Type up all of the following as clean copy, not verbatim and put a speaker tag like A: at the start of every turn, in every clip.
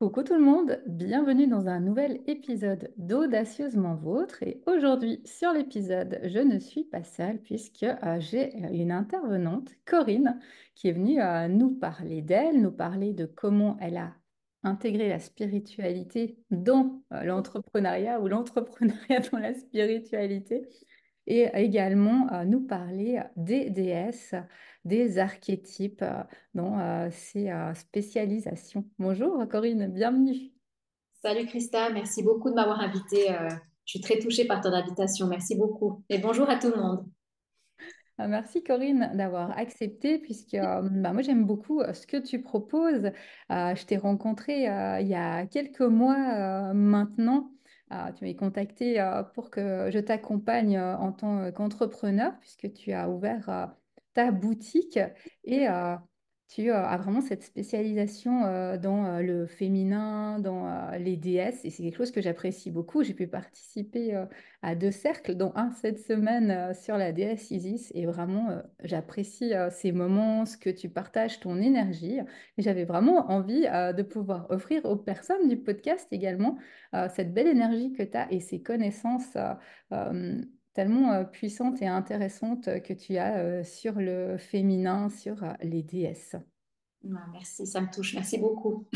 A: Coucou tout le monde, bienvenue dans un nouvel épisode d'Audacieusement Vôtre. Et aujourd'hui, sur l'épisode, je ne suis pas seule puisque j'ai une intervenante, Corinne, qui est venue nous parler d'elle, nous parler de comment elle a intégré la spiritualité dans l'entrepreneuriat ou l'entrepreneuriat dans la spiritualité et également nous parler des déesses, des archétypes dans ces spécialisations. Bonjour Corinne, bienvenue.
B: Salut Christa, merci beaucoup de m'avoir invitée. Je suis très touchée par ton invitation. Merci beaucoup. Et bonjour à tout le monde.
A: Merci Corinne d'avoir accepté puisque moi j'aime beaucoup ce que tu proposes. Je t'ai rencontré il y a quelques mois maintenant. Tu m'as contacté pour que je t'accompagne en tant qu'entrepreneur puisque tu as ouvert ta boutique et tu as vraiment cette spécialisation dans le féminin, dans les déesses et c'est quelque chose que j'apprécie beaucoup. J'ai pu participer à deux cercles, dont un cette semaine sur la déesse Isis. Et vraiment, j'apprécie ces moments, ce que tu partages, ton énergie. Et j'avais vraiment envie de pouvoir offrir aux personnes du podcast également cette belle énergie que tu as et ces connaissances euh, tellement puissantes et intéressantes que tu as sur le féminin, sur les déesses.
B: Ah, merci, ça me touche. Merci beaucoup.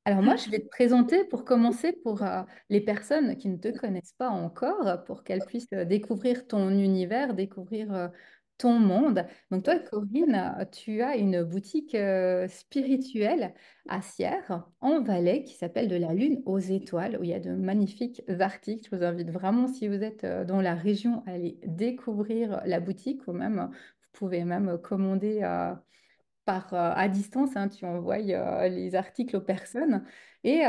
A: Alors moi, je vais te présenter pour commencer pour les personnes qui ne te connaissent pas encore, pour qu'elles puissent découvrir ton univers, découvrir ton monde. Donc toi, Corinne, tu as une boutique spirituelle à Sierre, en Valais, qui s'appelle De la Lune aux étoiles, où il y a de magnifiques articles. Je vous invite vraiment, si vous êtes dans la région, à aller découvrir la boutique, ou même, vous pouvez même commander à distance, hein, tu envoies les articles aux personnes et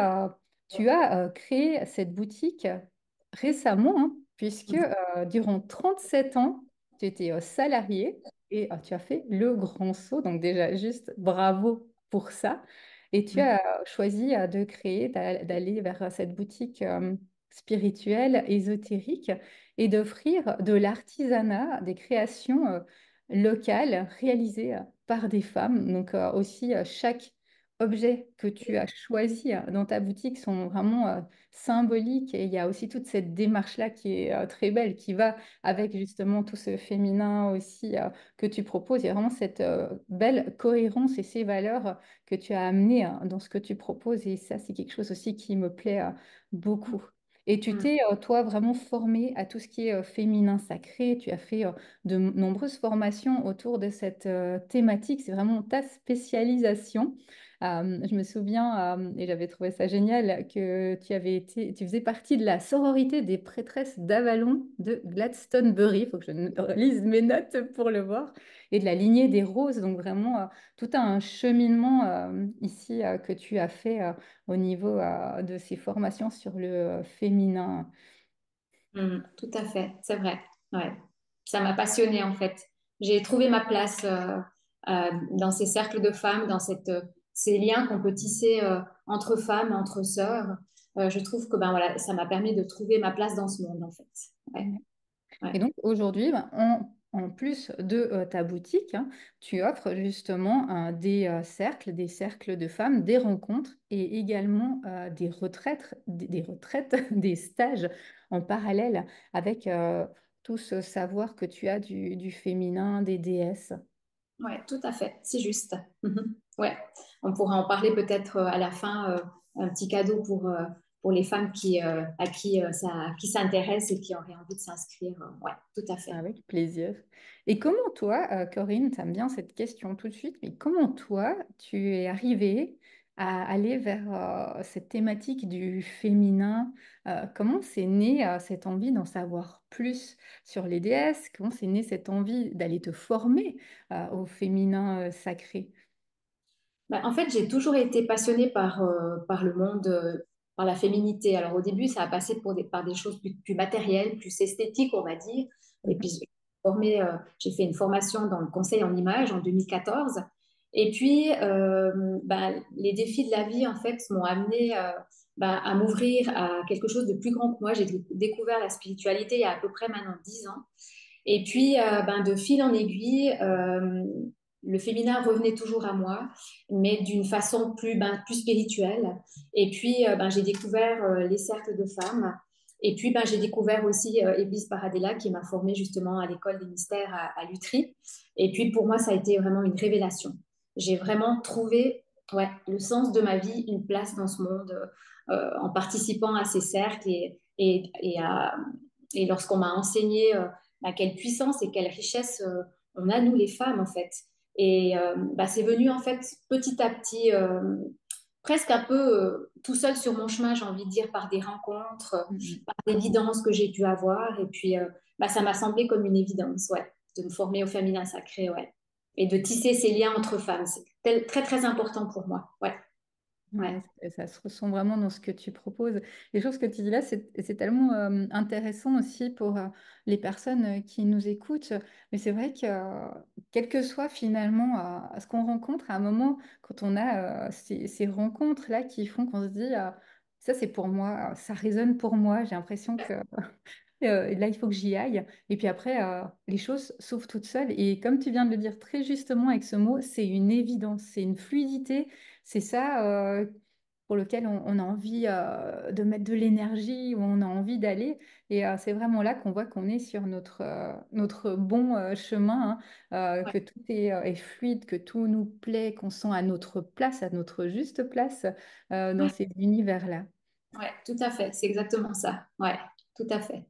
A: tu as créé cette boutique récemment, hein, puisque durant 37 ans, tu étais salarié et tu as fait le grand saut. Donc déjà, juste bravo pour ça. Et tu as choisi de créer, d'aller vers cette boutique spirituelle, ésotérique et d'offrir de l'artisanat, des créations locales réalisées par des femmes. Donc aussi, chaque objet que tu as choisi dans ta boutique sont vraiment symboliques et il y a aussi toute cette démarche-là qui est très belle, qui va avec justement tout ce féminin aussi que tu proposes. Il y a vraiment cette belle cohérence et ces valeurs que tu as amenées dans ce que tu proposes et ça, c'est quelque chose aussi qui me plaît beaucoup. Et tu t'es, toi, vraiment formé à tout ce qui est féminin sacré. Tu as fait de nombreuses formations autour de cette thématique. C'est vraiment ta spécialisation. Je me souviens, et j'avais trouvé ça génial, que tu faisais partie de la sororité des prêtresses d'Avalon de Gladstonebury. Il faut que je lise mes notes pour le voir. Et de la lignée des roses. Donc vraiment, tout un cheminement ici que tu as fait au niveau de ces formations sur le féminin.
B: Tout à fait, c'est vrai. Ouais. Ça m'a passionnée en fait. J'ai trouvé ma place dans ces cercles de femmes, dans ces liens qu'on peut tisser entre femmes, entre sœurs. Je trouve que ben, voilà, ça m'a permis de trouver ma place dans ce monde en fait. Ouais,
A: Et
B: ouais.
A: donc aujourd'hui, ben, en plus de ta boutique, hein, tu offres justement des cercles de femmes, des rencontres et également des retraites, des stages en parallèle avec tout ce savoir que tu as du féminin, des déesses.
B: Ouais, tout à fait, c'est juste. Ouais, on pourra en parler peut-être à la fin, un petit cadeau pour les femmes à qui qui s'intéressent et qui auraient envie de s'inscrire. Ouais, tout à fait.
A: Avec plaisir. Et comment toi, Corinne, tu aimes bien cette question tout de suite, mais comment toi, tu es arrivée à aller vers cette thématique du féminin? Comment c'est né cette envie d'en savoir plus sur les déesses? Comment c'est né cette envie d'aller te former au féminin sacré?
B: Bah, en fait, j'ai toujours été passionnée par le monde, par la féminité. Alors au début, ça a passé par des choses plus matérielles, plus esthétiques, on va dire. Et puis,
A: Mhm.
B: j'ai fait une formation dans le conseil en images en 2014. Et puis, bah, les défis de la vie, en fait, m'ont amené bah, à m'ouvrir à quelque chose de plus grand que moi. J'ai découvert la spiritualité il y a à peu près maintenant 10 ans. Et puis, ben, de fil en aiguille, le féminin revenait toujours à moi, mais d'une façon plus spirituelle. Et puis, j'ai découvert les cercles de femmes. Et puis, j'ai découvert aussi Église Paradella qui m'a formée justement à l'école des mystères à Lutry. Et puis, pour moi, ça a été vraiment une révélation. J'ai vraiment trouvé, ouais, le sens de ma vie, une place dans ce monde en participant à ces cercles et lorsqu'on m'a enseigné quelle puissance et quelle richesse on a, nous les femmes, en fait. Et c'est venu, en fait, petit à petit, presque un peu tout seul sur mon chemin, j'ai envie de dire, par des rencontres,
A: Mhm.
B: par d'évidences que j'ai pu avoir. Et puis, ça m'a semblé comme une évidence, ouais, de me former au féminin sacré, ouais. Et de tisser ces liens entre femmes. C'est très, très important pour moi, ouais, ouais,
A: Ouais, ça se ressent vraiment dans ce que tu proposes. Les choses que tu dis là, c'est tellement intéressant aussi pour les personnes qui nous écoutent. Mais c'est vrai que quel que soit finalement ce qu'on rencontre, à un moment, quand on a ces rencontres-là qui font qu'on se dit, ça c'est pour moi, ça résonne pour moi, j'ai l'impression que là, il faut que j'y aille. Et puis après, les choses s'ouvrent toutes seules. Et comme tu viens de le dire très justement avec ce mot, c'est une évidence, c'est une fluidité. C'est ça pour lequel on a envie de mettre de l'énergie, où on a envie d'aller. Et c'est vraiment là qu'on voit qu'on est sur notre bon chemin, hein,
B: ouais,
A: que tout est fluide, que tout nous plaît, qu'on sent à notre place, à notre juste place dans
B: ouais,
A: ces univers-là.
B: ouais, tout à fait. C'est exactement ça. Ouais, tout à fait.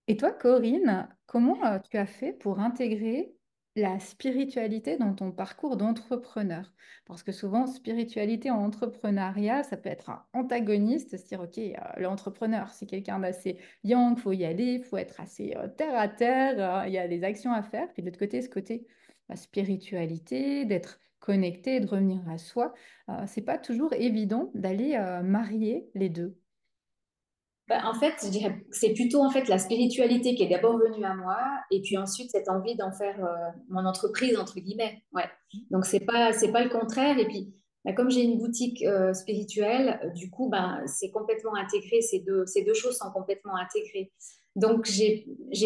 A: Et toi, Corinne, comment tu as fait pour intégrer la spiritualité dans ton parcours d'entrepreneur? Parce que souvent, spiritualité en entrepreneuriat, ça peut être un antagoniste, se dire, OK, l'entrepreneur, c'est quelqu'un d'assez yang, il faut y aller, il faut être assez terre à terre, il y a des actions à faire. Puis de l'autre côté, ce côté spiritualité, d'être connecté, de revenir à soi, c'est pas toujours évident d'aller marier les deux.
B: En fait, je dirais que c'est plutôt en fait la spiritualité qui est d'abord venue à moi, et puis ensuite cette envie d'en faire mon entreprise entre guillemets. Ouais. Donc c'est pas le contraire. Et puis comme j'ai une boutique spirituelle, du coup c'est complètement intégré. Ces deux choses sont complètement intégrées. Donc j'ai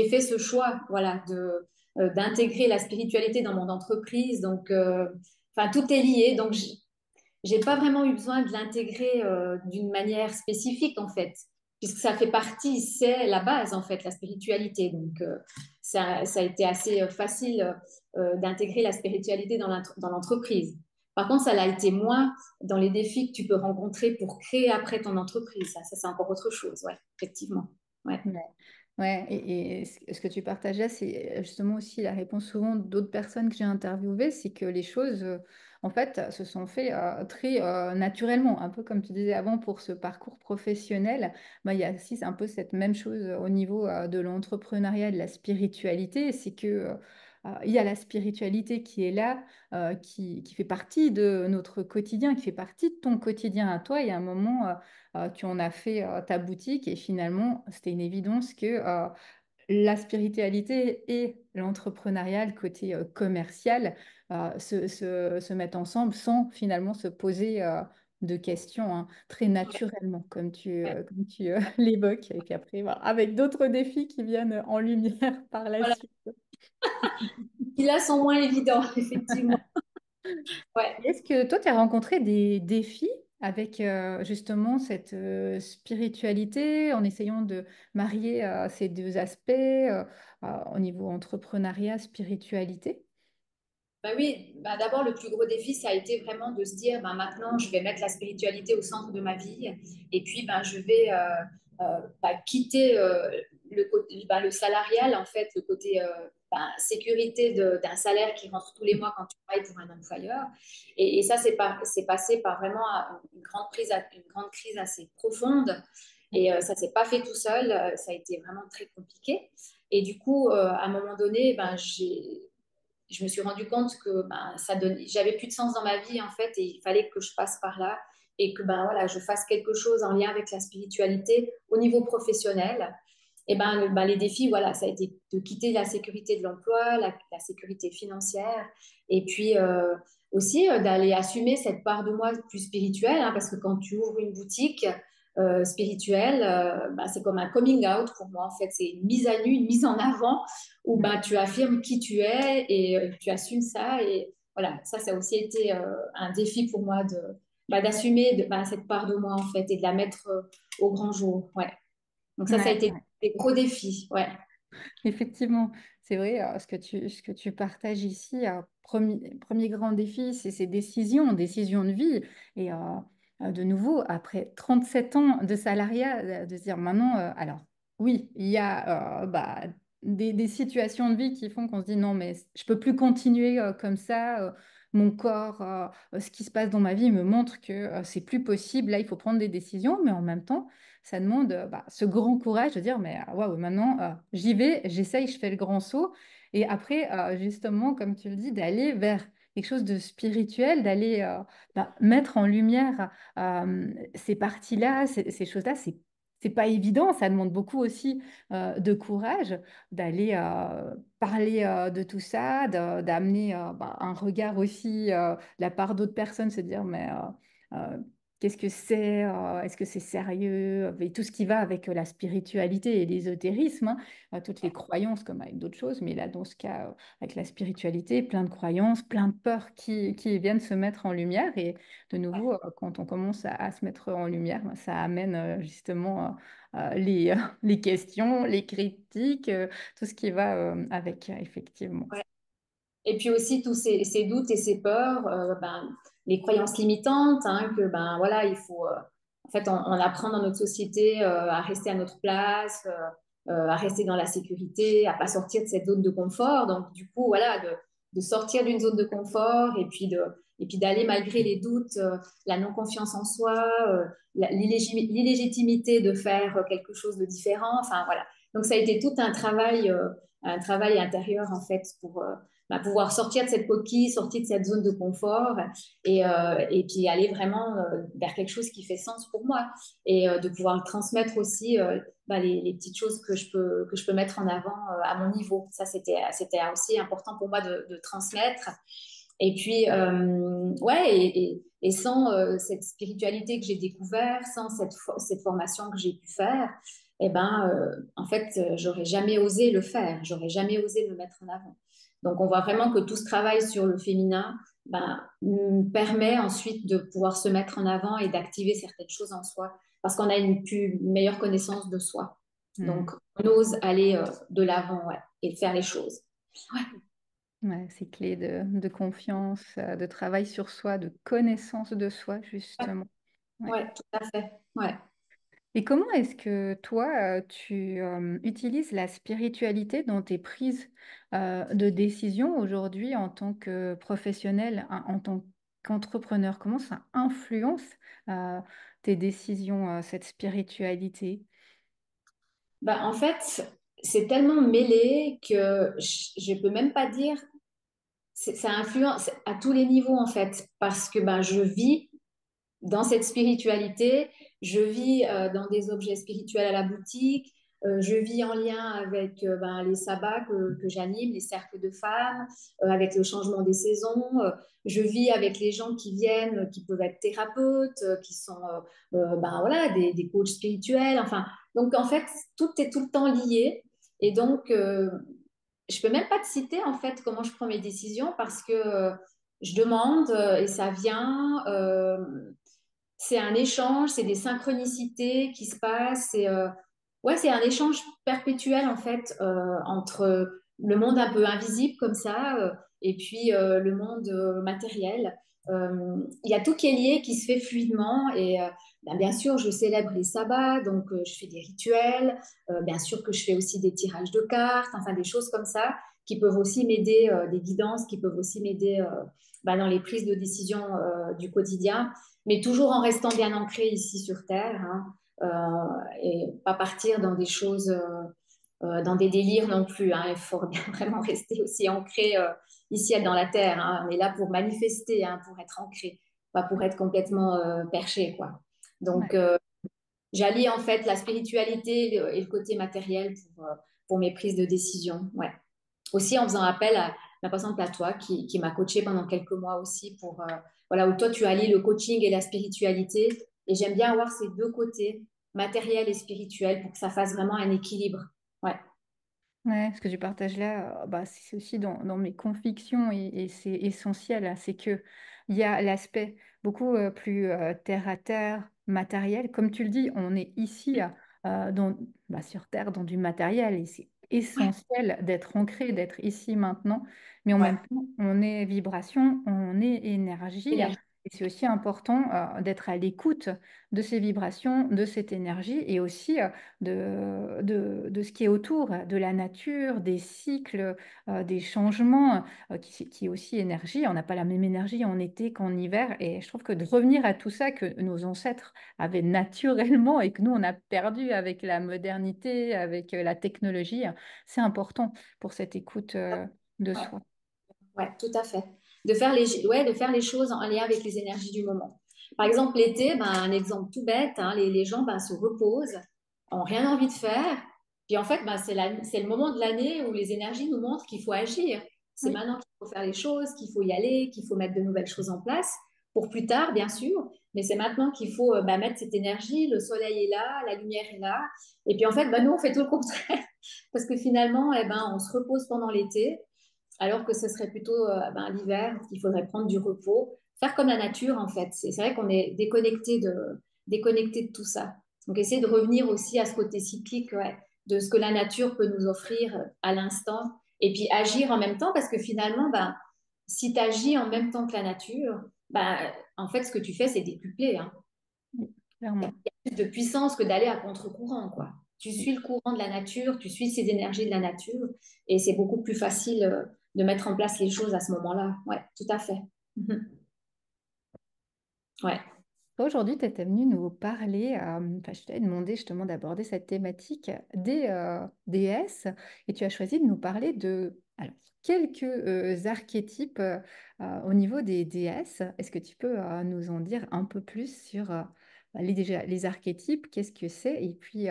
B: fait ce choix, voilà, de d'intégrer la spiritualité dans mon entreprise. Donc enfin tout est lié. Donc j'ai pas vraiment eu besoin de l'intégrer d'une manière spécifique en fait, puisque ça fait partie, c'est la base en fait, la spiritualité. Donc ça a été assez facile d'intégrer la spiritualité dans l'entreprise. Par contre, ça l'a été moins dans les défis que tu peux rencontrer pour créer après ton entreprise. Ça c'est encore autre chose, ouais, effectivement. Ouais.
A: Ouais, ouais, et ce que tu partageais, c'est justement aussi la réponse souvent d'autres personnes que j'ai interviewées, c'est que les choses, en fait, se sont fait très naturellement, un peu comme tu disais avant pour ce parcours professionnel. Il y a aussi un peu cette même chose au niveau de l'entrepreneuriat, de la spiritualité, c'est que il y a la spiritualité qui est là, qui fait partie de notre quotidien, qui fait partie de ton quotidien à toi, et à un moment tu en as fait ta boutique et finalement, c'était une évidence que la spiritualité et l'entrepreneuriat, le côté commercial, se mettent ensemble sans finalement se poser de questions, hein, très naturellement, comme tu l'évoques. Et puis après, voilà, avec d'autres défis qui viennent en lumière par la
B: Voilà.
A: suite.
B: Qui là sont moins évidents, effectivement. Ouais.
A: Est-ce que toi, tu as rencontré des défis avec justement cette spiritualité en essayant de marier ces deux aspects au niveau entrepreneuriat, spiritualité?
B: Oui, d'abord, le plus gros défi, ça a été vraiment de se dire, maintenant, je vais mettre la spiritualité au centre de ma vie et puis je vais quitter le salarial, en fait, le côté sécurité d'un salaire qui rentre tous les mois quand tu travailles pour un employeur. Et ça, c'est passé par vraiment une grande crise assez profonde. Et ça ne s'est pas fait tout seul, ça a été vraiment très compliqué. Et du coup, à un moment donné, je me suis rendu compte que j'avais plus de sens dans ma vie en fait et il fallait que je passe par là et que voilà, je fasse quelque chose en lien avec la spiritualité au niveau professionnel. Et les défis, voilà, ça a été de quitter la sécurité de l'emploi, la sécurité financière et puis aussi d'aller assumer cette part de moi plus spirituelle hein, parce que quand tu ouvres une boutique spirituelle, c'est comme un coming out pour moi en fait, c'est une mise à nu, une mise en avant où tu affirmes qui tu es et tu assumes ça. Et voilà, ça a aussi été un défi pour moi d'assumer cette part de moi, en fait, et de la mettre au grand jour. Ouais. Donc ça a
A: Ouais.
B: été des gros défis. Ouais.
A: Effectivement, c'est vrai, ce que tu partages ici, premier grand défi, c'est ces décisions, décisions de vie. Et de nouveau, après 37 ans de salariat, de se dire maintenant, alors oui, il y a des situations de vie qui font qu'on se dit non, mais je peux plus continuer comme ça. Mon corps, ce qui se passe dans ma vie me montre que c'est plus possible. Là, il faut prendre des décisions, mais en même temps, ça demande ce grand courage de dire, mais waouh, maintenant, j'y vais, j'essaye, je fais le grand saut. Et après, justement, comme tu le dis, d'aller vers quelque chose de spirituel, d'aller mettre en lumière ces parties-là, ces choses-là, c'est pas évident, ça demande beaucoup aussi de courage d'aller parler de tout ça, d'amener un regard aussi de la part d'autres personnes, se dire, mais euh, qu'est-ce que c'est? Est-ce que c'est sérieux? Et tout ce qui va avec la spiritualité et l'ésotérisme, hein, toutes les croyances comme avec d'autres choses, mais là, dans ce cas, avec la spiritualité, plein de croyances, plein de peurs qui viennent se mettre en lumière. Et de nouveau, quand on commence à se mettre en lumière, ben, ça amène justement les questions, les critiques, tout ce qui va avec, effectivement.
B: Ouais. Et puis aussi tous ces doutes et ces peurs, les croyances limitantes, hein, que ben voilà, il faut en fait on apprend dans notre société à rester à notre place, à rester dans la sécurité, à pas sortir de cette zone de confort. Donc du coup voilà, de sortir d'une zone de confort et puis d'aller malgré les doutes, la non confiance en soi, l'illégitimité de faire quelque chose de différent. Enfin voilà. Donc ça a été tout un travail intérieur en fait pour pouvoir sortir de cette coquille, sortir de cette zone de confort et puis aller vraiment vers quelque chose qui fait sens pour moi et de pouvoir transmettre aussi les petites choses que je peux mettre en avant à mon niveau. Ça, c'était aussi important pour moi de transmettre. Et puis, ouais, et sans cette spiritualité que j'ai découverte, sans cette formation que j'ai pu faire, eh ben, en fait, j'aurais jamais osé le faire, j'aurais jamais osé le mettre en avant. Donc, on voit vraiment que tout ce travail sur le féminin permet ensuite de pouvoir se mettre en avant et d'activer certaines choses en soi parce qu'on a une plus meilleure connaissance de soi.
A: Hmm.
B: Donc, on ose aller de l'avant, ouais, et faire les choses. Ouais,
A: Ouais, c'est clé de confiance, de travail sur soi, de connaissance de soi,
B: ouais,
A: justement. Ouais.
B: ouais, tout à fait. Ouais.
A: Et comment est-ce que toi, tu utilises la spiritualité dans tes prises de décision aujourd'hui en tant que professionnel, hein, en tant qu'entrepreneur? Comment ça influence euh, tes décisions, cette spiritualité?
B: En fait, c'est tellement mêlé que je ne peux même pas dire, ça influence à tous les niveaux en fait, parce que je vis dans cette spiritualité, je vis dans des objets spirituels à la boutique, je vis en lien avec les sabbats que j'anime, les cercles de femmes, avec le changement des saisons, je vis avec les gens qui viennent, qui peuvent être thérapeutes, qui sont voilà, des coachs spirituels, enfin, donc en fait, tout est tout le temps lié. Et donc, je peux même pas te citer en fait comment je prends mes décisions parce que je demande et ça vient. C'est un échange, c'est des synchronicités qui se passent. Ouais, c'est un échange perpétuel en fait entre le monde un peu invisible comme ça et puis le monde matériel. Il y a tout qui est lié, qui se fait fluidement et bien sûr, je célèbre les sabbats, donc je fais des rituels. Bien sûr que je fais aussi des tirages de cartes, enfin des choses comme ça qui peuvent aussi m'aider, des guidances qui peuvent aussi m'aider dans les prises de décision du quotidien mais toujours en restant bien ancré ici sur Terre, hein, et pas partir dans des choses, dans des délires non plus. Hein. Il faut bien vraiment rester aussi ancré ici dans la Terre. Hein. On est là pour manifester, hein, pour être ancré, pas pour être complètement perché, quoi. Donc,
A: Ouais.
B: j'allie en fait la spiritualité et le côté matériel pour mes prises de décision. Ouais. Aussi en faisant appel par exemple, à toi qui m'a coaché pendant quelques mois aussi pour, voilà, où toi tu allies le coaching et la spiritualité. Et j'aime bien avoir ces deux côtés, matériel et spirituel, pour que ça fasse vraiment un équilibre. Ouais.
A: Ouais, ce que tu partages là, bah, c'est aussi dans mes convictions et c'est essentiel, hein. C'est que il y a l'aspect beaucoup plus terre à terre, matériel. Comme tu le dis, on est ici bah, sur Terre dans du matériel et c'est
B: Ouais,
A: essentiel d'être ancré, d'être ici maintenant. Mais en
B: ouais.
A: même temps, on est vibration, on est énergie.
B: Énergie.
A: Et c'est aussi important d'être à l'écoute de ces vibrations, de cette énergie et aussi de ce qui est autour, de la nature, des cycles, des changements, qui est aussi énergie. On n'a pas la même énergie en été qu'en hiver. Et je trouve que de revenir à tout ça que nos ancêtres avaient naturellement et que nous, on a perdu avec la modernité, avec la technologie, c'est important pour cette écoute de
B: Ouais.
A: soi.
B: Ouais, tout à fait. De faire les choses en lien avec les énergies du moment. Par exemple, l'été, ben, un exemple tout bête, hein, les gens ben, se reposent, ont rien envie de faire. Puis en fait, ben, c'est le moment de l'année où les énergies nous montrent qu'il faut agir. C'est
A: Oui,
B: maintenant qu'il faut faire les choses, qu'il faut y aller, qu'il faut mettre de nouvelles choses en place pour plus tard, bien sûr. Mais c'est maintenant qu'il faut ben, mettre cette énergie. Le soleil est là, la lumière est là. Et puis en fait, ben, nous, on fait tout le contraire. Parce que finalement, eh ben, on se repose pendant l'été alors que ce serait plutôt ben, l'hiver, qu'il faudrait prendre du repos, faire comme la nature en fait. C'est vrai qu'on est déconnecté de tout ça. Donc essayer de revenir aussi à ce côté cyclique, ouais, de ce que la nature peut nous offrir à l'instant, et puis agir en même temps, parce que finalement, ben, si tu agis en même temps que la nature, ben, en fait, ce que tu fais, c'est décuplé. Hein.
A: oui,
B: Il y a
A: clairement.
B: plus de puissance que d'aller à contre-courant, quoi. Tu suis le courant de la nature, tu suis ces énergies de la nature, et c'est beaucoup plus facile de mettre en place les choses à ce moment-là. Ouais, tout à fait. Mhm. Ouais.
A: Toi, aujourd'hui, tu étais venu nous parler, enfin, je t'avais demandé justement d'aborder cette thématique des déesses et tu as choisi de nous parler de alors, quelques archétypes au niveau des déesses. Est-ce que tu peux nous en dire un peu plus sur déjà, les archétypes, qu'est-ce que c'est et puis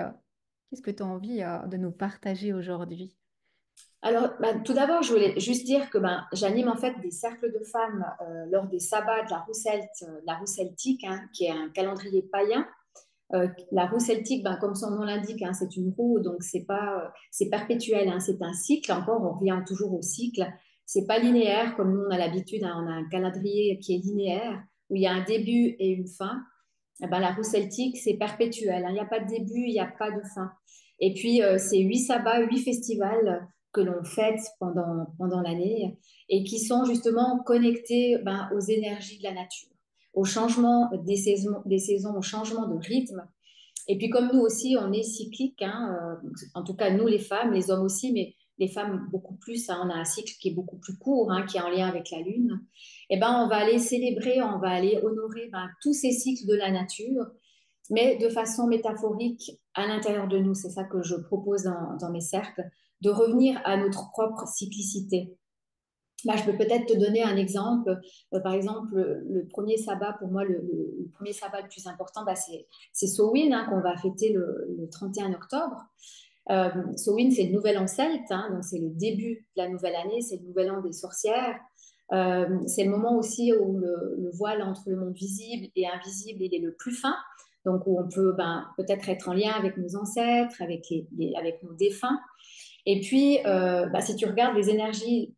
A: qu'est-ce que tu as envie de nous partager aujourd'hui?
B: Alors, bah, tout d'abord, je voulais juste dire que ben, j'anime en fait des cercles de femmes lors des sabbats de la roue celtique, hein, qui est un calendrier païen. La roue celtique, ben, comme son nom l'indique, hein, c'est une roue, donc c'est pas, c'est perpétuel, hein, c'est un cycle. Encore, on revient toujours au cycle. C'est pas linéaire comme nous on a l'habitude, hein, on a un calendrier qui est linéaire où il y a un début et une fin. Eh ben, la roue celtique, c'est perpétuel, hein. Il n'y a pas de début, il n'y a pas de fin. Et puis, c'est 8 sabbats, 8 festivals que l'on fête pendant l'année et qui sont justement connectés ben, aux énergies de la nature, au changement des saisons, au changement de rythme. Et puis comme nous aussi, on est cyclique, hein, en tout cas nous les femmes, les hommes aussi, mais les femmes beaucoup plus, hein, on a un cycle qui est beaucoup plus court, hein, qui est en lien avec la Lune, et ben on va aller célébrer, on va aller honorer ben, tous ces cycles de la nature, mais de façon métaphorique à l'intérieur de nous. C'est ça que je propose dans mes cercles, de revenir à notre propre cyclicité. Bah, je peux peut-être te donner un exemple. Par exemple, le premier sabbat, pour moi, le premier sabbat le plus important, bah, c'est Samhain, hein, qu'on va fêter le 31 octobre. Samhain, c'est le nouvel an celte, hein, donc c'est le début de la nouvelle année, c'est le nouvel an des sorcières. C'est le moment aussi où le voile entre le monde visible et invisible, il est le plus fin, donc où on peut ben, peut-être être en lien avec nos ancêtres, avec nos défunts. Et puis, bah, si tu regardes les énergies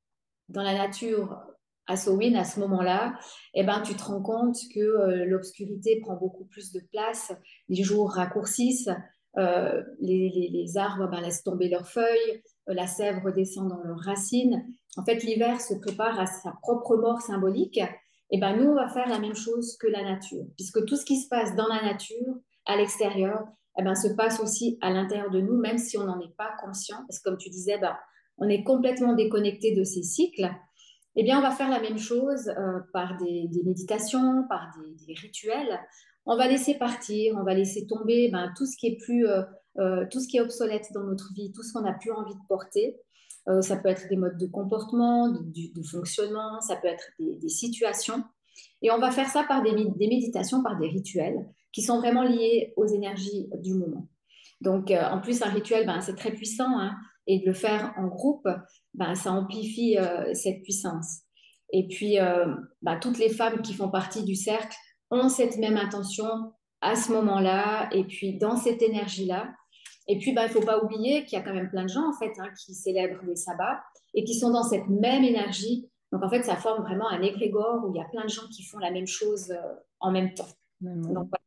B: dans la nature à Samhain, à ce moment-là, eh ben, tu te rends compte que l'obscurité prend beaucoup plus de place, les jours raccourcissent, les arbres ben, laissent tomber leurs feuilles, la sève redescend dans leurs racines. En fait, l'hiver se prépare à sa propre mort symbolique. Et ben, nous, on va faire la même chose que la nature, puisque tout ce qui se passe dans la nature, à l'extérieur, eh ben, se passe aussi à l'intérieur de nous, même si on n'en est pas conscient. Parce que comme tu disais, ben, on est complètement déconnecté de ces cycles. Eh bien, on va faire la même chose par des méditations, par des rituels. On va laisser partir, on va laisser tomber ben, tout ce qui est tout ce qui est obsolète dans notre vie, tout ce qu'on n'a plus envie de porter. Ça peut être des modes de comportement, de fonctionnement, ça peut être des situations. Et on va faire ça par des méditations, par des rituels qui sont vraiment liés aux énergies du moment. Donc, en plus, un rituel, ben, c'est très puissant, hein, et de le faire en groupe, ben, ça amplifie cette puissance. Et puis, ben, toutes les femmes qui font partie du cercle ont cette même intention à ce moment-là, et puis dans cette énergie-là. Et puis, il ne faut pas oublier qu'il y a quand même plein de gens, en fait, hein, qui célèbrent les sabbats et qui sont dans cette même énergie. Donc, en fait, ça forme vraiment un égrégore où il y a plein de gens qui font la même chose en même temps. Donc,
A: Vraiment.
B: voilà.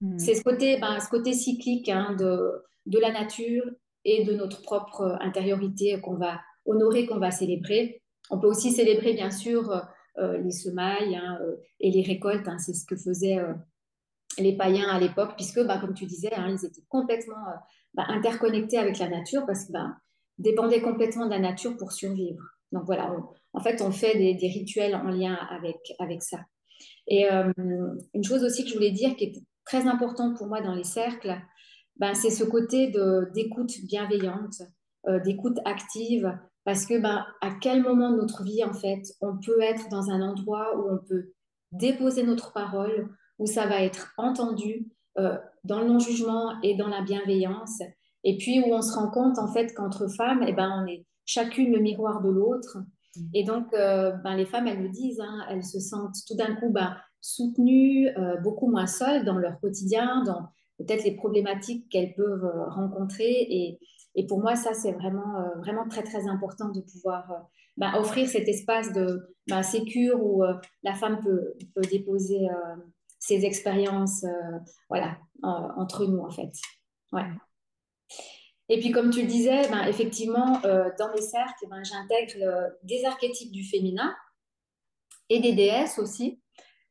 A: Mm.
B: C'est ce côté cyclique hein, de la nature et de notre propre intériorité qu'on va honorer, qu'on va célébrer. On peut aussi célébrer, bien sûr, les semailles hein, et les récoltes. Hein, c'est ce que faisaient les païens à l'époque, puisque, comme tu disais, hein, ils étaient complètement interconnectés avec la nature parce qu'ils dépendaient complètement de la nature pour survivre. Donc voilà, en fait, on fait des rituels en lien avec ça. Et une chose aussi que je voulais dire qui est très importante pour moi dans les cercles, c'est ce côté d'écoute bienveillante, d'écoute active, parce que à quel moment de notre vie, en fait, on peut être dans un endroit où on peut déposer notre parole, où ça va être entendu dans le non-jugement et dans la bienveillance, et puis où on se rend compte, en fait, qu'entre femmes, on est chacune le miroir de l'autre. Et donc, les femmes, elles le disent, hein, elles se sentent tout d'un coup soutenues, beaucoup moins seules dans leur quotidien, dans peut-être les problématiques qu'elles peuvent rencontrer. Et pour moi, ça, c'est vraiment, vraiment très, très important de pouvoir offrir cet espace de sécure où la femme peut déposer ses expériences voilà, entre nous, en fait. Ouais. Et puis, comme tu le disais, effectivement, dans mes cercles, j'intègre des archétypes du féminin et des déesses aussi.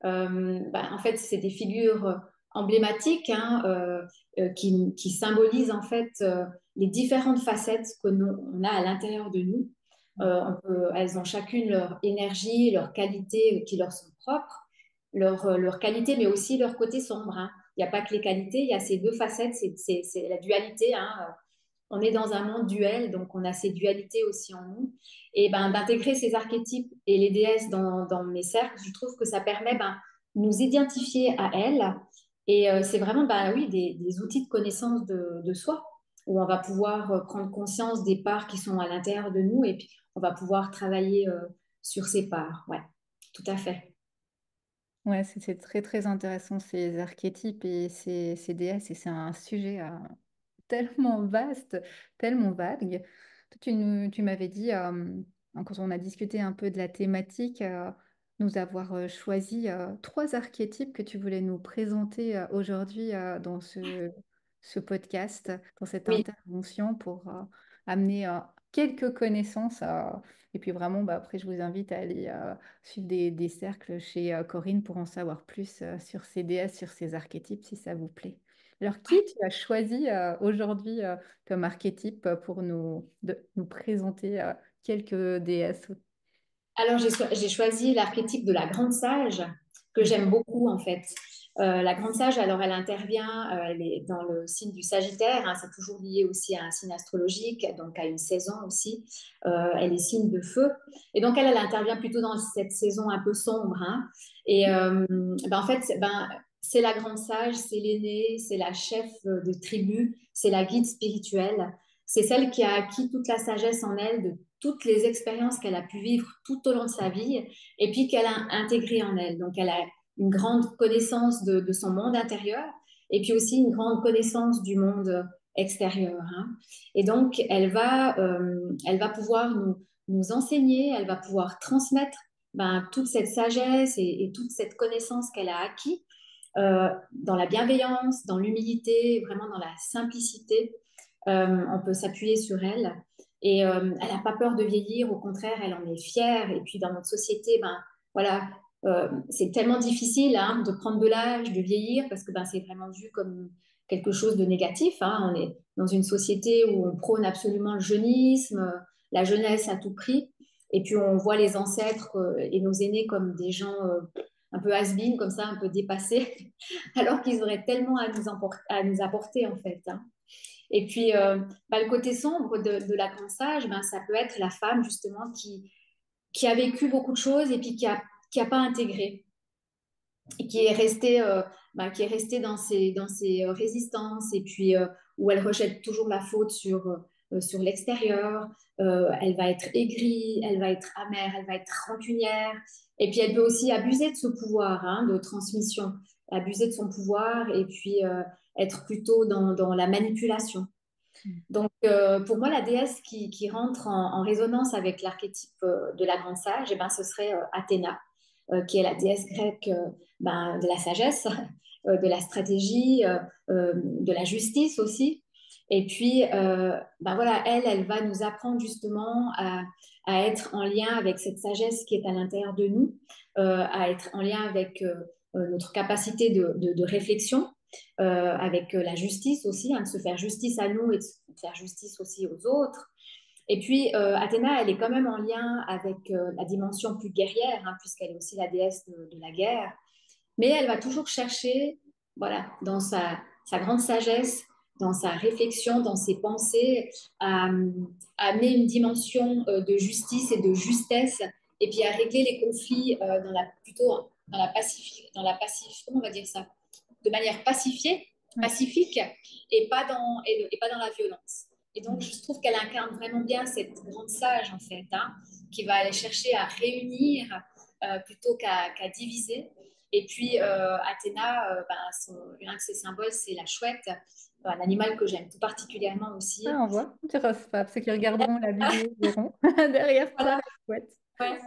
B: En fait, c'est des figures emblématiques hein, qui symbolisent en fait les différentes facettes que on a à l'intérieur de nous. Elles ont chacune leur énergie, leurs qualités qui leur sont propres, leur qualité, mais aussi leur côté sombre. Hein. Il n'y a pas que les qualités, il y a ces deux facettes, c'est la dualité. Hein. On est dans un monde duel, donc on a ces dualités aussi en nous. Et d'intégrer ces archétypes et les déesses dans mes cercles, je trouve que ça permet de nous identifier à elles. Et c'est vraiment oui, des outils de connaissance de soi, où on va pouvoir prendre conscience des parts qui sont à l'intérieur de nous et puis on va pouvoir travailler sur ces parts. Ouais, tout à fait.
A: Ouais, c'est très très intéressant ces archétypes et ces déesses et c'est un sujet tellement vaste, tellement vague. Toi, tu m'avais dit, quand on a discuté un peu de la thématique, nous avoir choisi trois archétypes que tu voulais nous présenter aujourd'hui dans ce podcast, dans cette
B: Oui.
A: intervention pour amener quelques connaissances. Et puis vraiment, après, je vous invite à aller suivre des cercles chez Corinne pour en savoir plus sur ces déesses, sur ces archétypes, si ça vous plaît. Alors, qui tu as choisi aujourd'hui comme archétype pour nous présenter quelques déesses?
B: Alors, j'ai choisi l'archétype de la grande sage, que
A: Mhm.
B: j'aime beaucoup en fait. La grande sage, alors elle intervient, elle est dans le signe du Sagittaire, hein, c'est toujours lié aussi à un signe astrologique, donc à une saison aussi. Elle est signe de feu. Et donc, elle intervient plutôt dans cette saison un peu sombre. Hein. Et en fait, c'est la grande sage, c'est l'aînée, c'est la chef de tribu, c'est la guide spirituelle. C'est celle qui a acquis toute la sagesse en elle de toutes les expériences qu'elle a pu vivre tout au long de sa vie et puis qu'elle a intégrées en elle. Donc, elle a une grande connaissance de son monde intérieur et puis aussi une grande connaissance du monde extérieur. Hein. Et donc, elle va pouvoir nous enseigner, elle va pouvoir transmettre toute cette sagesse et toute cette connaissance qu'elle a acquis dans la bienveillance, dans l'humilité, vraiment dans la simplicité. On peut s'appuyer sur elle. Et elle n'a pas peur de vieillir, au contraire, elle en est fière. Et puis dans notre société, voilà, c'est tellement difficile hein, de prendre de l'âge, de vieillir, parce que c'est vraiment vu comme quelque chose de négatif. Hein. On est dans une société où on prône absolument le jeunisme, la jeunesse à tout prix. Et puis on voit les ancêtres et nos aînés comme des gens un peu has-been, comme ça, un peu dépassés, alors qu'ils auraient tellement à nous apporter en fait. Hein. Et puis, le côté sombre de la grande sage, ça peut être la femme justement qui a vécu beaucoup de choses et puis qui a pas intégré et qui est restée dans ses résistances et puis où elle rejette toujours la faute sur l'extérieur. Elle va être aigrie, elle va être amère, elle va être rancunière. Et puis, elle peut aussi abuser de ce pouvoir hein, de transmission, abuser de son pouvoir et puis être plutôt dans la manipulation.
A: Mm.
B: Donc, pour moi, la déesse qui rentre en résonance avec l'archétype de la grande sage, eh ben, ce serait Athéna, qui est la déesse grecque ben, de la sagesse, de la stratégie, de la justice aussi. Et puis, ben voilà, elle va nous apprendre justement à être en lien avec cette sagesse qui est à l'intérieur de nous, à être en lien avec notre capacité de réflexion, avec la justice aussi, hein, de se faire justice à nous et de se faire justice aussi aux autres. Et puis, Athéna, elle est quand même en lien avec la dimension plus guerrière, hein, puisqu'elle est aussi la déesse de la guerre. Mais elle va toujours chercher, voilà, dans sa grande sagesse, dans sa réflexion, dans ses pensées, à amener une dimension de justice et de justesse, et puis à régler les conflits plutôt comment on va dire ça, de manière
A: Ouais.
B: pacifique et pas dans la violence. Et donc, je trouve qu'elle incarne vraiment bien cette grande sage, en fait, hein, qui va aller chercher à réunir plutôt qu'à diviser. Et puis, Athéna, ben, un de ses symboles, c'est la chouette, un animal que j'aime tout particulièrement
A: Ah,
B: aussi.
A: on voit. Tu c'est pas ceux qui regarderont la vidéo verront derrière toi
B: Voilà,
A: la couette.
B: ouais.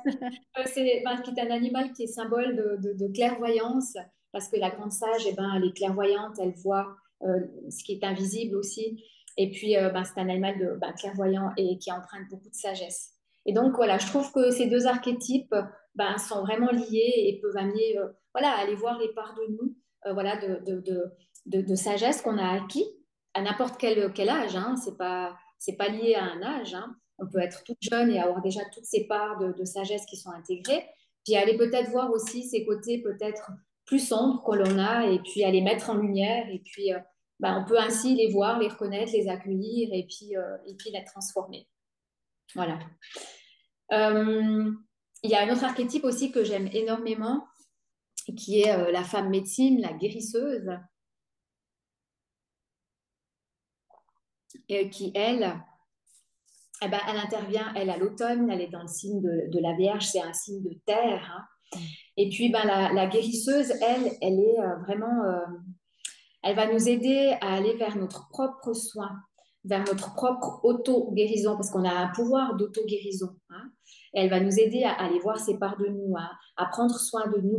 B: Qui est un animal qui est symbole de clairvoyance, parce que la grande sage, eh ben, elle est clairvoyante, elle voit ce qui est invisible aussi. Et puis, ben, c'est un animal clairvoyant et qui emprunte beaucoup de sagesse. Et donc, voilà, je trouve que ces deux archétypes ben, sont vraiment liés et peuvent amener voilà, à aller voir les parts de nous, voilà, de sagesse qu'on a acquis à n'importe quel âge. Hein. C'est pas lié à un âge. Hein. On peut être toute jeune et avoir déjà toutes ces parts de sagesse qui sont intégrées. Puis aller peut-être voir aussi ces côtés peut-être plus sombres que l'on a et puis aller mettre en lumière. Et puis, ben, on peut ainsi les voir, les reconnaître, les accueillir et puis les transformer. Voilà. Euh, il y a un autre archétype aussi que j'aime énormément, qui est la femme médecine, la guérisseuse, et qui, elle, eh ben, elle intervient, elle, à l'automne, elle est dans le signe de la Vierge, c'est un signe de terre. Hein.
A: Mm.
B: Et puis, ben, la guérisseuse, elle est vraiment, elle va nous aider à aller vers notre propre soin, vers notre propre auto-guérison, parce qu'on a un pouvoir d'auto-guérison. Hein. Et elle va nous aider à aller voir ces parts de nous, à prendre soin de nous,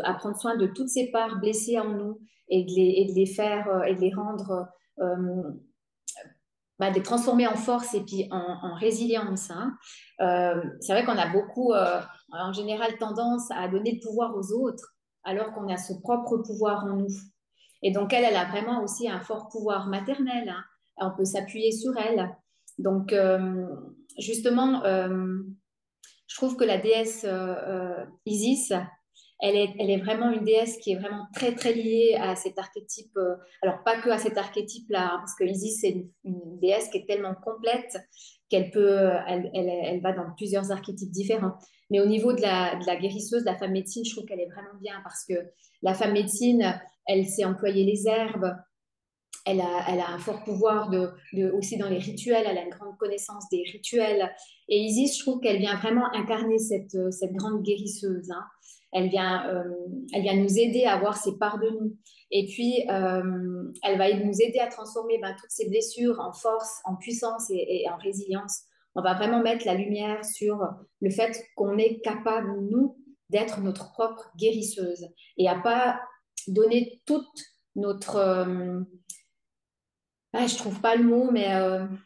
B: à prendre soin de toutes ces parts blessées en nous et de les faire et de les rendre de les transformer en force et puis en résilience. Hein. C'est vrai qu'on a beaucoup, en général, tendance à donner le pouvoir aux autres, alors qu'on a ce propre pouvoir en nous. Et donc, elle a vraiment aussi un fort pouvoir maternel. Hein. On peut s'appuyer sur elle. Donc, justement, je trouve que la déesse Isis, elle est vraiment une déesse qui est vraiment très, très liée à cet archétype. Alors, pas que à cet archétype-là, hein, parce que Isis, c'est une déesse qui est tellement complète qu'elle peut, elle va dans plusieurs archétypes différents. Mais au niveau de la guérisseuse, de la femme médecine, je trouve qu'elle est vraiment bien parce que la femme médecine, elle sait employer les herbes, elle a un fort pouvoir aussi dans les rituels, elle a une grande connaissance des rituels. Et Isis, je trouve qu'elle vient vraiment incarner cette grande guérisseuse. Hein. Elle vient nous aider à voir ces parts de nous. Et puis, elle va nous aider à transformer toutes ces blessures en force, en puissance et en résilience. On va vraiment mettre la lumière sur le fait qu'on est capable, nous, d'être notre propre guérisseuse et à pas donner toute notre, je trouve pas le mot, mais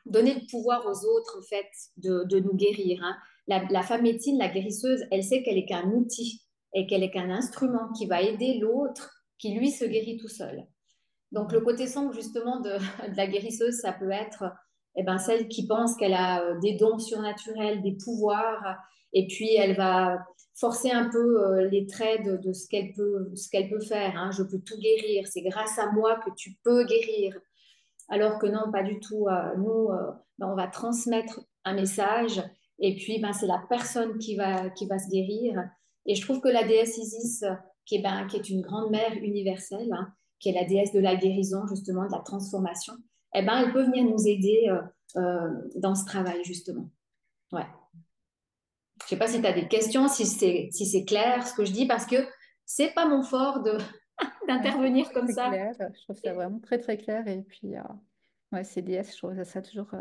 B: donner le pouvoir aux autres, en fait, de nous guérir. Hein. La femme médecine, la guérisseuse, elle sait qu'elle est qu'un outil et qu'elle est qu'un instrument qui va aider l'autre qui, lui, se guérit tout seul. Donc, le côté sombre, justement, de la guérisseuse, ça peut être eh ben, celle qui pense qu'elle a des dons surnaturels, des pouvoirs, et puis elle va forcer un peu les traits de ce qu'elle peut faire. Hein. Je peux tout guérir, c'est grâce à moi que tu peux guérir. Alors que non, pas du tout. Nous, on va transmettre un message et puis c'est la personne qui va se guérir. Et je trouve que la déesse Isis, qui est une grande mère universelle, hein, qui est la déesse de la guérison, justement, de la transformation, elle peut venir nous aider dans ce travail, justement. Ouais. Je ne sais pas si tu as des questions, si c'est clair ce que je dis, parce que c'est pas mon fort
A: Ah non,
B: d'intervenir comme
A: c'est
B: ça.
A: clair. Je trouve ça vraiment très très clair. Et puis, Ouais, CDS, je trouve ça toujours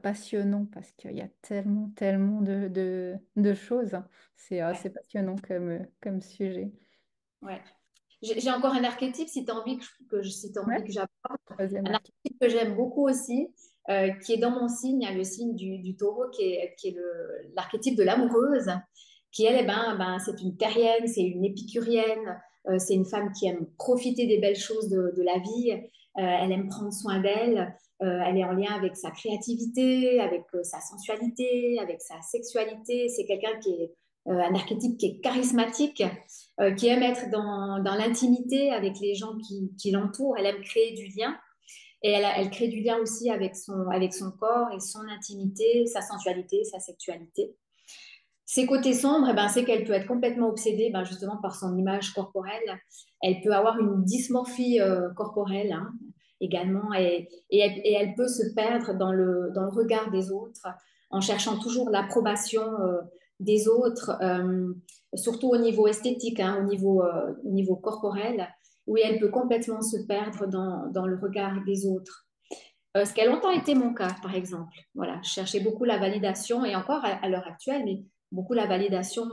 A: passionnant parce qu'il y a tellement, tellement de choses.
B: Ouais,
A: C'est passionnant comme sujet.
B: ouais. J'ai encore un archétype si tu as envie si t'as
A: Ouais,
B: envie que j'apporte.
A: troisième
B: Un
A: archétype.
B: archétype que j'aime beaucoup aussi, qui est dans mon signe, hein, le signe du taureau, qui est l'archétype de l'amoureuse, qui elle, c'est une terrienne, c'est une épicurienne, c'est une femme qui aime profiter des belles choses de la vie, elle aime prendre soin d'elle, elle est en lien avec sa créativité, avec sa sensualité, avec sa sexualité. C'est quelqu'un qui est un archétype qui est charismatique, qui aime être dans l'intimité avec les gens qui l'entourent. Elle aime créer du lien. Et elle crée du lien aussi avec son corps et son intimité, sa sensualité, sa sexualité. Ses côtés sombres, c'est qu'elle peut être complètement obsédée justement par son image corporelle. Elle peut avoir une dysmorphie corporelle, hein, également, et elle peut se perdre dans le regard des autres en cherchant toujours l'approbation des autres, surtout au niveau esthétique, hein, au niveau corporel, où elle peut complètement se perdre dans le regard des autres. Ce qui a longtemps été mon cas, par exemple. Voilà, je cherchais beaucoup la validation, et encore à l'heure actuelle, mais beaucoup la validation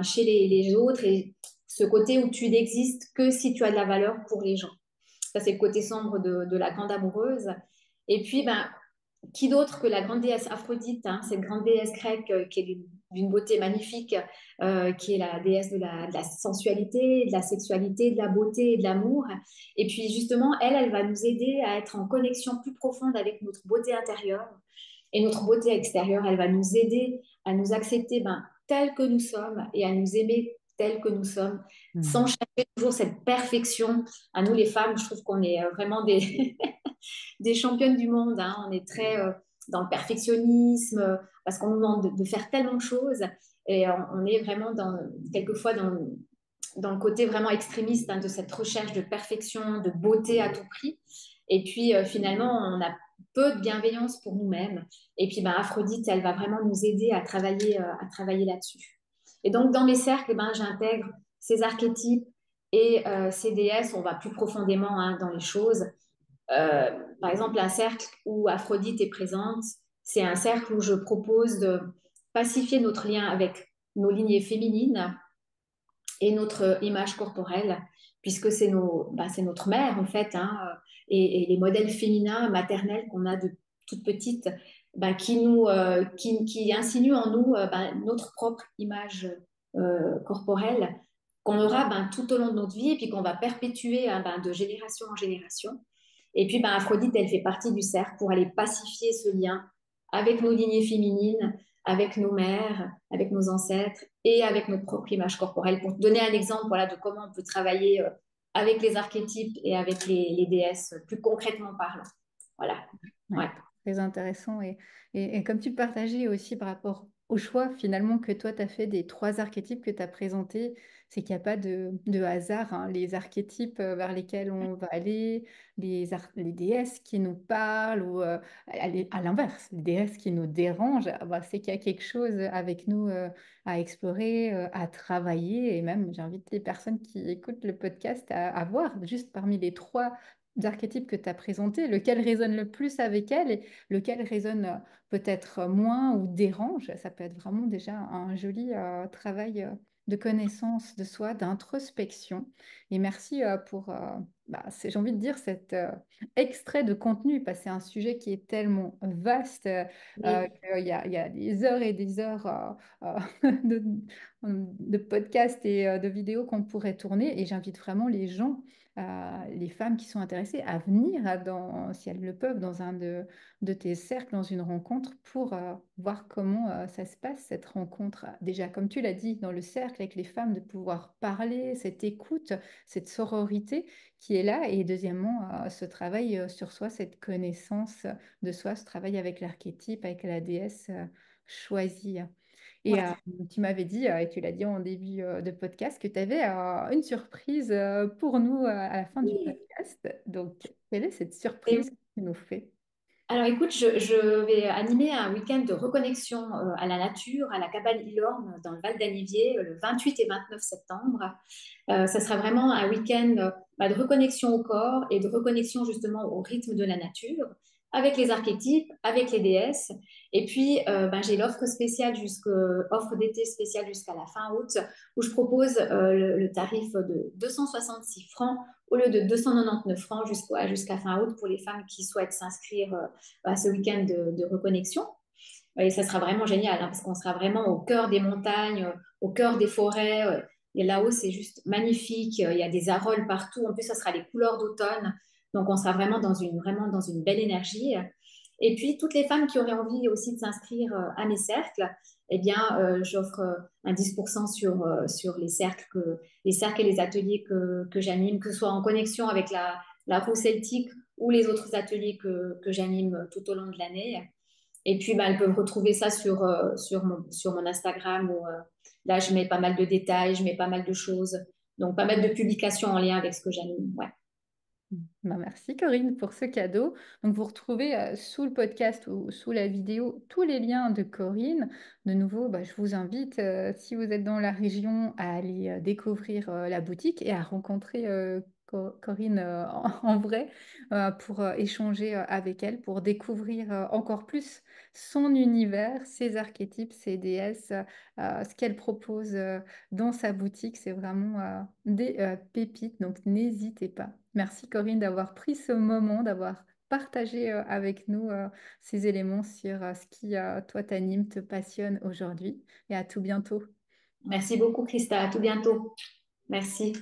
B: chez les autres, et ce côté où tu n'existes que si tu as de la valeur pour les gens. Ça, c'est le côté sombre de la grande amoureuse. Et puis, qui d'autre que la grande déesse Aphrodite, hein, cette grande déesse grecque qui est d'une beauté magnifique, qui est la déesse de la sensualité, de la sexualité, de la beauté et de l'amour. Et puis justement, elle va nous aider à être en connexion plus profonde avec notre beauté intérieure et notre beauté extérieure. Elle va nous aider à nous accepter tels que nous sommes et à nous aimer tels que nous sommes, sans
A: Mhm.
B: chercher toujours cette perfection. À nous les femmes, je trouve qu'on est vraiment des des championnes du monde, hein. On est très dans le perfectionnisme parce qu'on nous demande de faire tellement de choses et on est vraiment quelquefois dans le côté vraiment extrémiste, hein, de cette recherche de perfection, de beauté à tout prix. Et puis finalement, on a peu de bienveillance pour nous-mêmes. Et puis Aphrodite, elle va vraiment nous aider à travailler là-dessus. Et donc dans mes cercles, j'intègre ces archétypes et ces déesses. On va plus profondément, hein, dans les choses. Euh, Par exemple, un cercle où Aphrodite est présente, c'est un cercle où je propose de pacifier notre lien avec nos lignées féminines et notre image corporelle, puisque c'est notre mère en fait, hein, et les modèles féminins, maternels qu'on a de toute petite, qui insinuent en nous notre propre image corporelle qu'on aura tout au long de notre vie et puis qu'on va perpétuer, hein, de génération en génération. Et puis, Aphrodite, elle fait partie du cercle pour aller pacifier ce lien avec nos lignées féminines, avec nos mères, avec nos ancêtres et avec notre propre image corporelle. Pour te donner un exemple, voilà, de comment on peut travailler avec les archétypes et avec les déesses, plus concrètement parlant. Voilà. Ouais.
A: Ouais, très intéressant. Et comme tu le partageais aussi par rapport au choix finalement que toi, tu as fait des trois archétypes que tu as présentés, c'est qu'il n'y a pas de hasard, hein. Les archétypes vers lesquels on va aller, les déesses qui nous parlent, ou à l'inverse, les déesses qui nous dérangent, c'est qu'il y a quelque chose avec nous à explorer, à travailler. Et même, j'invite les personnes qui écoutent le podcast à voir juste parmi les trois archétypes que tu as présentés, lequel résonne le plus avec elle et lequel résonne peut-être moins ou dérange. Ça peut être vraiment déjà un joli travail de connaissance de soi, d'introspection. Et merci pour, j'ai envie de dire, cet extrait de contenu, parce que c'est un sujet qui est tellement vaste
B: Oui.
A: qu'il y a des heures et des heures de podcasts et de vidéos qu'on pourrait tourner. Et j'invite vraiment les gens, les femmes qui sont intéressées à venir, si elles le peuvent, dans un de tes cercles, dans une rencontre, pour voir comment ça se passe, cette rencontre. Déjà, comme tu l'as dit, dans le cercle avec les femmes, de pouvoir parler, cette écoute, cette sororité qui est là. Et deuxièmement, ce travail sur soi, cette connaissance de soi, ce travail avec l'archétype, avec la déesse choisie. Et
B: Ouais.
A: tu m'avais dit, et tu l'as dit en début de podcast, que tu avais une surprise pour nous à la fin du
B: Oui.
A: podcast. Donc, quelle est cette
B: Et
A: surprise que tu nous fais?
B: Alors écoute, je vais animer un week-end de reconnexion à la nature, à la cabane Ilorme dans le Val d'Anivier, le 28 et 29 septembre. Ça sera vraiment un week-end de reconnexion au corps et de reconnexion justement au rythme de la nature, avec les archétypes, avec les déesses. Et puis, j'ai l'offre spéciale offre d'été spéciale jusqu'à la fin août, où je propose le tarif de 266 francs au lieu de 299 francs jusqu'à fin août pour les femmes qui souhaitent s'inscrire à ce week-end de reconnexion. Et ça sera vraiment génial, hein, parce qu'on sera vraiment au cœur des montagnes, au cœur des forêts. Et là-haut, c'est juste magnifique. Il y a des arôles partout. En plus, ça sera les couleurs d'automne. Donc, on sera vraiment dans une belle énergie. Et puis, toutes les femmes qui auraient envie aussi de s'inscrire à mes cercles, eh bien, j'offre un 10% sur les cercles et les ateliers que j'anime, que ce soit en connexion avec la roue celtique ou les autres ateliers que j'anime tout au long de l'année. Et puis, elles peuvent retrouver ça sur mon Instagram où là, je mets pas mal de détails, je mets pas mal de choses. Donc, pas mal de publications en lien avec ce que j'anime. Ouais.
A: Bah, merci Corinne pour ce cadeau. Donc vous retrouvez sous le podcast ou sous la vidéo tous les liens de Corinne. De nouveau, bah, je vous invite, si vous êtes dans la région, à aller découvrir la boutique et à rencontrer Corinne en vrai pour échanger avec elle, pour découvrir encore plus son univers, ses archétypes, ses déesses, ce qu'elle propose dans sa boutique. C'est vraiment des pépites, donc n'hésitez pas. Merci Corinne d'avoir pris ce moment, d'avoir partagé avec nous ces éléments sur ce qui, toi, t'anime, te passionne aujourd'hui. Et à tout bientôt.
B: Merci beaucoup, Christa. À tout bientôt. Merci.